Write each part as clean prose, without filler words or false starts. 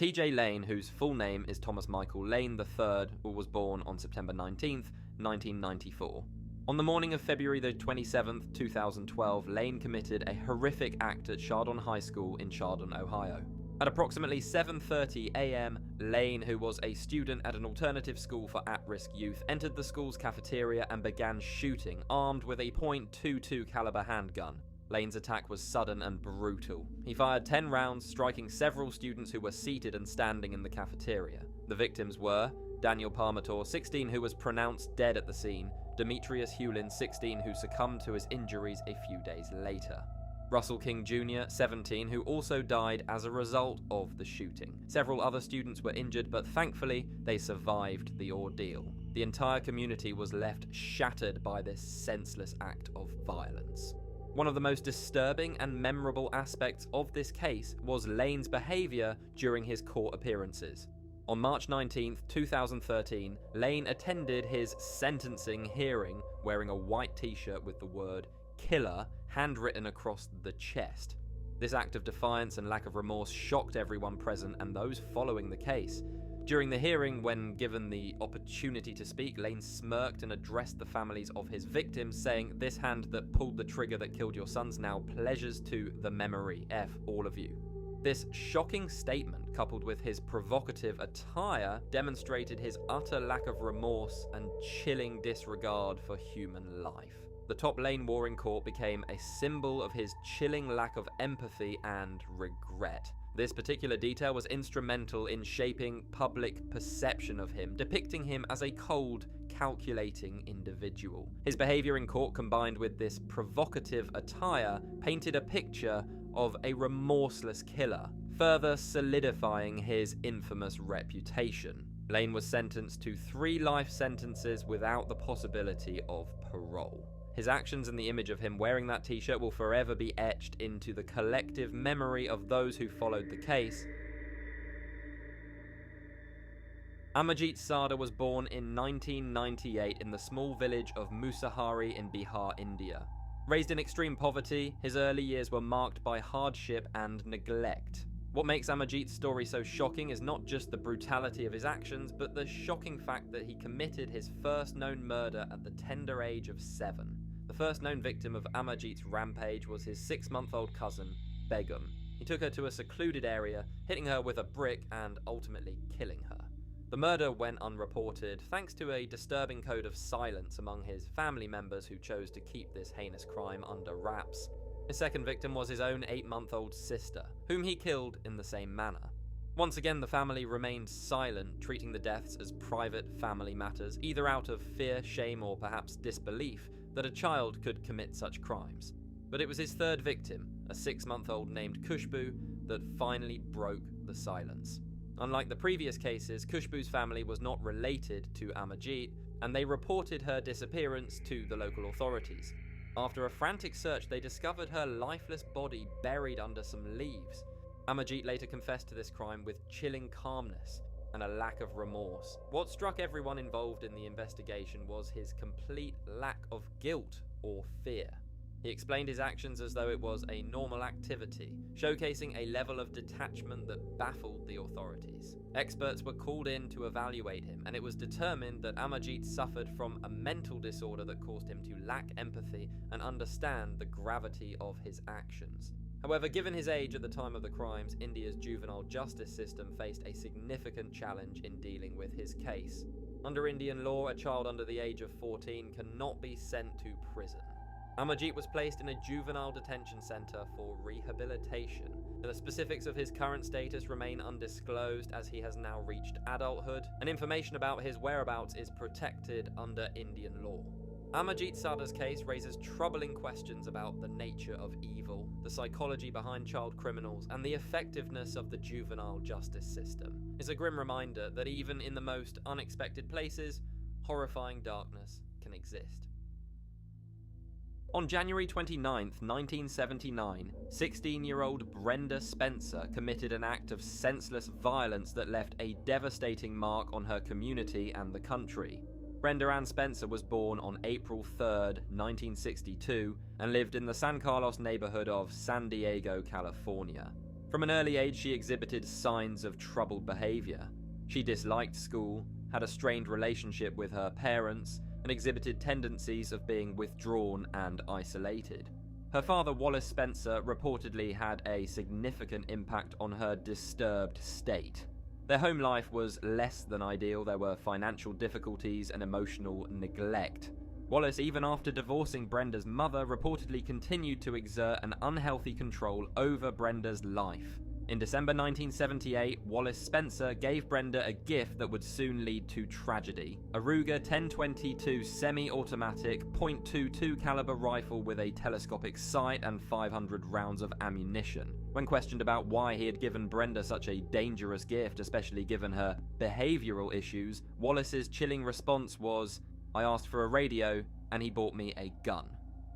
T.J. Lane, whose full name is Thomas Michael Lane III, was born on September 19th, 1994. On the morning of February the 27th, 2012, Lane committed a horrific act at Chardon High School in Chardon, Ohio. At approximately 7:30 a.m., Lane, who was a student at an alternative school for at-risk youth, entered the school's cafeteria and began shooting, armed with a .22 caliber handgun. Lane's attack was sudden and brutal. He fired 10 rounds, striking several students who were seated and standing in the cafeteria. The victims were Daniel Parmator, 16, who was pronounced dead at the scene, Demetrius Hewlin, 16, who succumbed to his injuries a few days later. Russell King Jr., 17, who also died as a result of the shooting. Several other students were injured, but thankfully, they survived the ordeal. The entire community was left shattered by this senseless act of violence. One of the most disturbing and memorable aspects of this case was Lane's behavior during his court appearances. On March 19, 2013, Lane attended his sentencing hearing wearing a white t-shirt with the word "killer" handwritten across the chest. This act of defiance and lack of remorse shocked everyone present and those following the case. During the hearing, when given the opportunity to speak, Lane smirked and addressed the families of his victims, saying, "This hand that pulled the trigger that killed your sons now pledges to the memory, F all of you." This shocking statement, coupled with his provocative attire, demonstrated his utter lack of remorse and chilling disregard for human life. The top Lane wore in court became a symbol of his chilling lack of empathy and regret. This particular detail was instrumental in shaping public perception of him, depicting him as a cold, calculating individual. His behavior in court, combined with this provocative attire, painted a picture of a remorseless killer, further solidifying his infamous reputation. Lane was sentenced to 3 life sentences without the possibility of parole. His actions and the image of him wearing that t-shirt will forever be etched into the collective memory of those who followed the case. AMARJEET SADA was born in 1998 in the small village of Musahari in Bihar, India. Raised in extreme poverty, his early years were marked by hardship and neglect. What makes AMARJEET's story so shocking is not just the brutality of his actions, but the shocking fact that he committed his first known murder at the tender age of 7. The first known victim of AMARJEET's rampage was his 6-month-old cousin, Begum. He took her to a secluded area, hitting her with a brick and ultimately killing her. The murder went unreported, thanks to a disturbing code of silence among his family members who chose to keep this heinous crime under wraps. His second victim was his own 8-month-old sister, whom he killed in the same manner. Once again, the family remained silent, treating the deaths as private family matters, either out of fear, shame, or perhaps disbelief that a child could commit such crimes. But it was his third victim, a 6-month-old named Khushbu, that finally broke the silence. Unlike the previous cases, Khushbu's family was not related to AMARJEET, and they reported her disappearance to the local authorities. After a frantic search, they discovered her lifeless body buried under some leaves. AMARJEET later confessed to this crime with chilling calmness and a lack of remorse. What struck everyone involved in the investigation was his complete lack of guilt or fear. He explained his actions as though it was a normal activity, showcasing a level of detachment that baffled the authorities. Experts were called in to evaluate him, and it was determined that AMARJEET suffered from a mental disorder that caused him to lack empathy and understand the gravity of his actions. However, given his age at the time of the crimes, India's juvenile justice system faced a significant challenge in dealing with his case. Under Indian law, a child under the age of 14 cannot be sent to prison. AMARJEET was placed in a juvenile detention center for rehabilitation. The specifics of his current status remain undisclosed as he has now reached adulthood, and information about his whereabouts is protected under Indian law. AMARJEET SADA's case raises troubling questions about the nature of evil, the psychology behind child criminals, and the effectiveness of the juvenile justice system. It's a grim reminder that even in the most unexpected places, horrifying darkness can exist. On January 29, 1979, 16-year-old Brenda Spencer committed an act of senseless violence that left a devastating mark on her community and the country. Brenda Ann Spencer was born on April 3, 1962, and lived in the San Carlos neighborhood of San Diego, California. From an early age, she exhibited signs of troubled behavior. She disliked school, had a strained relationship with her parents, and exhibited tendencies of being withdrawn and isolated. Her father, Wallace Spencer, reportedly had a significant impact on her disturbed state. Their home life was less than ideal. There were financial difficulties and emotional neglect. Wallace, even after divorcing Brenda's mother, reportedly continued to exert an unhealthy control over Brenda's life. In December 1978, Wallace Spencer gave Brenda a gift that would soon lead to tragedy: a Ruger 10/22 semi-automatic .22 caliber rifle with a telescopic sight and 500 rounds of ammunition. When questioned about why he had given Brenda such a dangerous gift, especially given her behavioral issues, Wallace's chilling response was, "I asked for a radio, and he bought me a gun."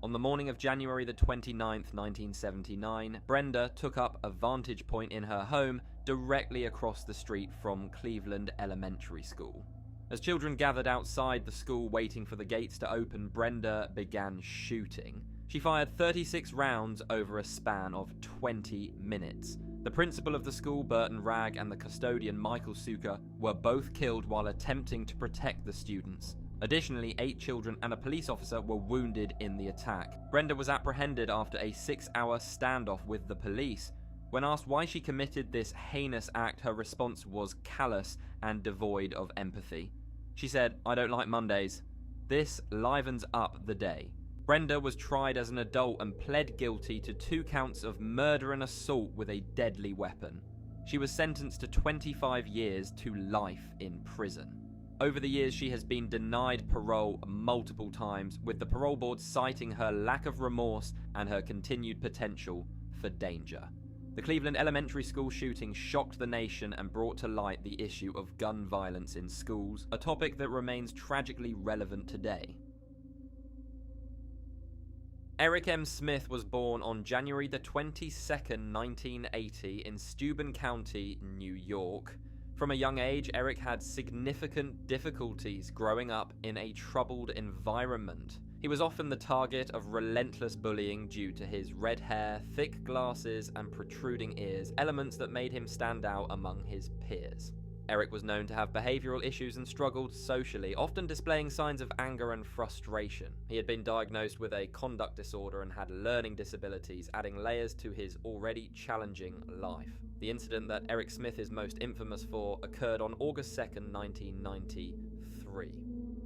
On the morning of January the 29th, 1979, Brenda took up a vantage point in her home directly across the street from Cleveland Elementary School. As children gathered outside the school waiting for the gates to open, Brenda began shooting. She fired 36 rounds over a span of 20 minutes. The principal of the school, Burton Ragg, and the custodian, Michael Suka, were both killed while attempting to protect the students. Additionally, 8 children and a police officer were wounded in the attack. Brenda was apprehended after a 6-hour standoff with the police. When asked why she committed this heinous act, her response was callous and devoid of empathy. She said, "I don't like Mondays. This livens up the day." Brenda was tried as an adult and pled guilty to 2 counts of murder and assault with a deadly weapon. She was sentenced to 25 years to life in prison. Over the years, she has been denied parole multiple times, with the parole board citing her lack of remorse and her continued potential for danger. The Cleveland Elementary School shooting shocked the nation and brought to light the issue of gun violence in schools, a topic that remains tragically relevant today. Eric M. Smith was born on January the 22nd, 1980 in Steuben County, New York. From a young age, Eric had significant difficulties growing up in a troubled environment. He was often the target of relentless bullying due to his red hair, thick glasses, and protruding ears, elements that made him stand out among his peers. Eric was known to have behavioral issues and struggled socially, often displaying signs of anger and frustration. He had been diagnosed with a conduct disorder and had learning disabilities, adding layers to his already challenging life. The incident that Eric Smith is most infamous for occurred on August 2nd, 1993.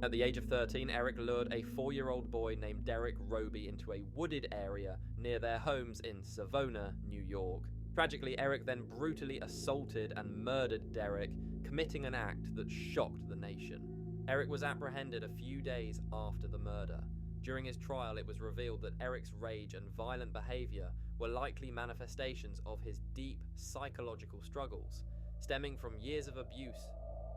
At the age of 13, Eric lured a 4-year-old boy named Derek Roby into a wooded area near their homes in Savona, New York. Tragically, Eric then brutally assaulted and murdered Derek, committing an act that shocked the nation. Eric was apprehended a few days after the murder. During his trial, it was revealed that Eric's rage and violent behavior were likely manifestations of his deep psychological struggles, stemming from years of abuse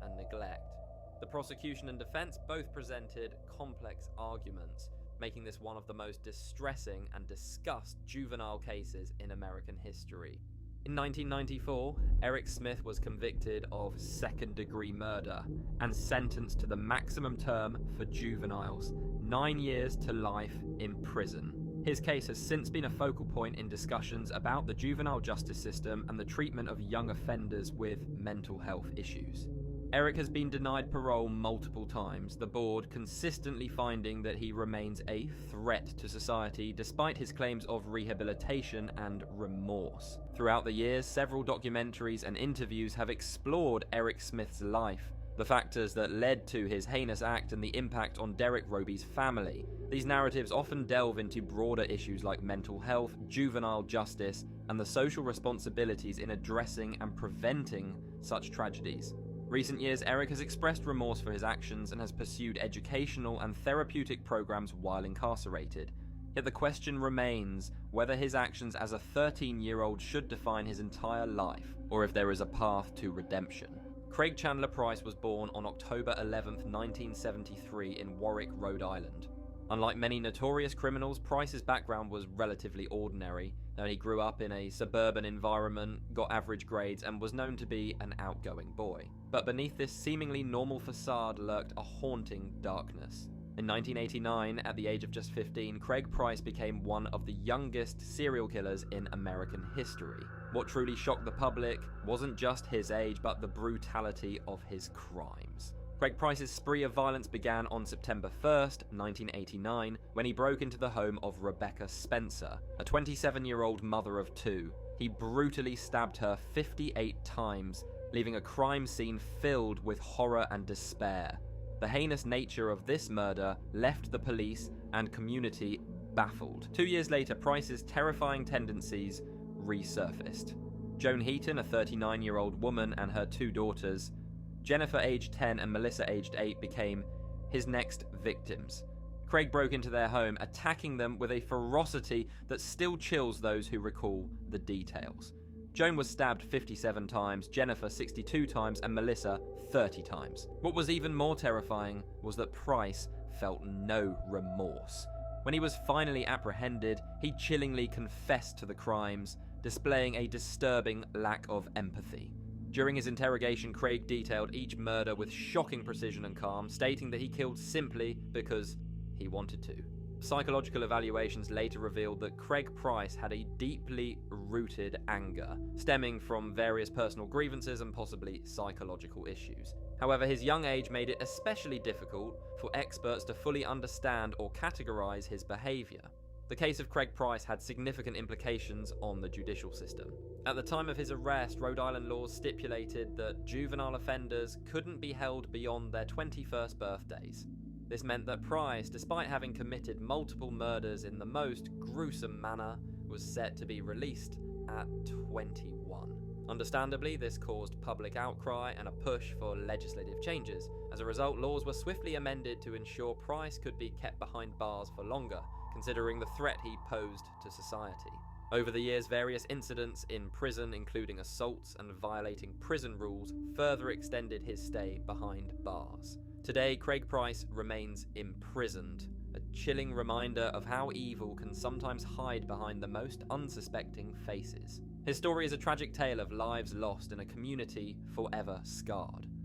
and neglect. The prosecution and defense both presented complex arguments, making this one of the most distressing and discussed juvenile cases in American history. In 1994, Eric Smith was convicted of second-degree murder and sentenced to the maximum term for juveniles, 9 years to life in prison. His case has since been a focal point in discussions about the juvenile justice system and the treatment of young offenders with mental health issues. Eric has been denied parole multiple times, the board consistently finding that he remains a threat to society despite his claims of rehabilitation and remorse. Throughout the years, several documentaries and interviews have explored Eric Smith's life, the factors that led to his heinous act and the impact on Derek Roby's family. These narratives often delve into broader issues like mental health, juvenile justice, and the social responsibilities in addressing and preventing such tragedies. Recent years, Eric has expressed remorse for his actions and has pursued educational and therapeutic programs while incarcerated. Yet the question remains whether his actions as a 13-year-old should define his entire life, or if there is a path to redemption. Craig Chandler Price was born on October 11, 1973 in Warwick, Rhode Island. Unlike many notorious criminals, Price's background was relatively ordinary. He grew up in a suburban environment, got average grades, and was known to be an outgoing boy. But beneath this seemingly normal facade lurked a haunting darkness. In 1989, at the age of just 15, Craig Price became one of the youngest serial killers in American history. What truly shocked the public wasn't just his age, but the brutality of his crimes. Craig Price's spree of violence began on September 1st, 1989, when he broke into the home of Rebecca Spencer, a 27-year-old mother of two. He brutally stabbed her 58 times, leaving a crime scene filled with horror and despair. The heinous nature of this murder left the police and community baffled. 2 years later, Price's terrifying tendencies resurfaced. Joan Heaton, a 39-year-old woman, and her two daughters, Jennifer aged 10 and Melissa aged 8, became his next victims. Craig broke into their home, attacking them with a ferocity that still chills those who recall the details. Joan was stabbed 57 times, Jennifer 62 times, and Melissa 30 times. What was even more terrifying was that Price felt no remorse. When he was finally apprehended, he chillingly confessed to the crimes, displaying a disturbing lack of empathy. During his interrogation, Craig detailed each murder with shocking precision and calm, stating that he killed simply because he wanted to. Psychological evaluations later revealed that Craig Price had a deeply rooted anger, stemming from various personal grievances and possibly psychological issues. However, his young age made it especially difficult for experts to fully understand or categorize his behavior. The case of Craig Price had significant implications on the judicial system. At the time of his arrest, Rhode Island laws stipulated that juvenile offenders couldn't be held beyond their 21st birthdays. This meant that Price, despite having committed multiple murders in the most gruesome manner, was set to be released at 21. Understandably, this caused public outcry and a push for legislative changes. As a result, laws were swiftly amended to ensure Price could be kept behind bars for longer, considering the threat he posed to society. Over the years, various incidents in prison, including assaults and violating prison rules, further extended his stay behind bars. Today, Craig Price remains imprisoned, a chilling reminder of how evil can sometimes hide behind the most unsuspecting faces. His story is a tragic tale of lives lost in a community forever scarred.